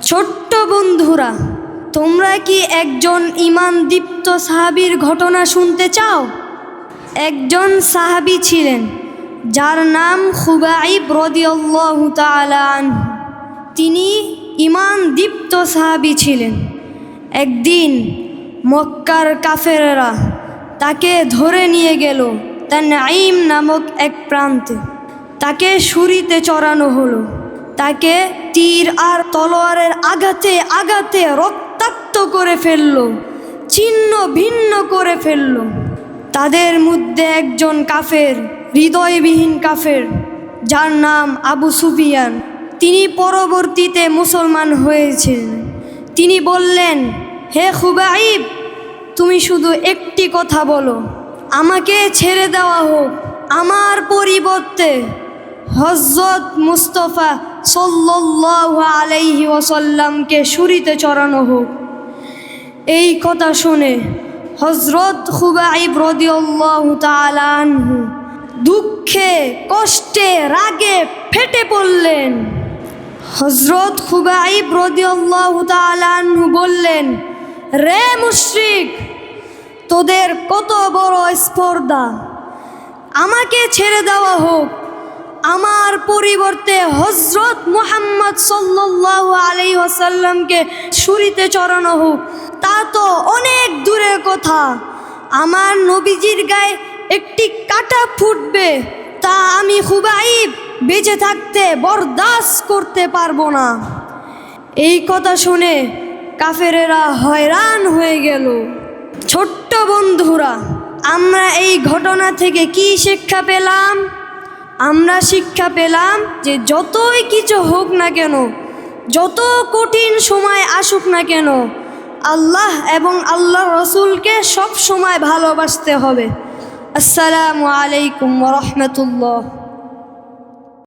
ছোট্ট বন্ধুরা, তোমরা কি একজন ঈমানদীপ্ত সাহাবীর ঘটনা শুনতে চাও? একজন সাহাবী ছিলেন যার নাম খুবাইব রাদিয়াল্লাহু তাআলা আনহু। তিনি ঈমানদীপ্ত সাহাবী ছিলেন। একদিন মক্কার কাফেররা তাকে ধরে নিয়ে গেল তানঈম নামক এক প্রান্তে। তাকে ছুরিতে চড়ানো হলো। তাকে তীর আর তলোয়ারের আঘাতে আঘাতে রক্তাক্ত করে ফেলল, ছিন্ন ভিন্ন করে ফেলল। তাদের মধ্যে একজন কাফের, হৃদয়বিহীন কাফের, যার নাম আবু সুফিয়ান। তিনি পরবর্তীতে মুসলমান হয়েছিলেন। তিনি বললেন, হে খুবাইব, তুমি শুধু একটি কথা বলো, আমাকে ছেড়ে দেওয়া হোক, আমার পরিবর্তে হযরত মুস্তাফা সাল্লাল্লাহু আলাইহি ওয়াসাল্লামকে ছুরিতে চড়ানো হোক। এই কথা শুনে হযরত খুবাইব রাদিয়াল্লাহু তাআলা আনহু দুঃখে, কষ্টে, রাগে ফেটে পড়লেন। হযরত খুবাইব রাদিয়াল্লাহু তাআলা আনহু বললেন, রে মুশরিক, তোদের কত বড় স্পর্ধা! আমাকে ছেড়ে দেওয়া হোক, আমার পরিবর্তে হযরত মুহাম্মদ সাল্লাল্লাহু আলাইহি ওয়াসাল্লামকে ছুরিতে চড়ানো হোক। তা তো অনেক দূরের কথা। আমার নবীজির গায়ে একটি কাঁটা ফুটবে, তা আমি খুবাইব বেঁচে থাকতে বরদাস্ত করতে পারবো না। এই কথা শুনে কাফেরেরা হয়রান হয়ে গেল। ছোট্ট বন্ধুরা, আমরা এই ঘটনা থেকে কি শিক্ষা পেলাম? আমরা শিক্ষা পেলাম যে যতই কিছু হোক না কেন, যত কঠিন সময় আসুক না কেন, আল্লাহ এবং আল্লাহর রাসূলকে সব সময় ভালোবাসতে হবে। আসসালামু আলাইকুম ওয়া রাহমাতুল্লাহ।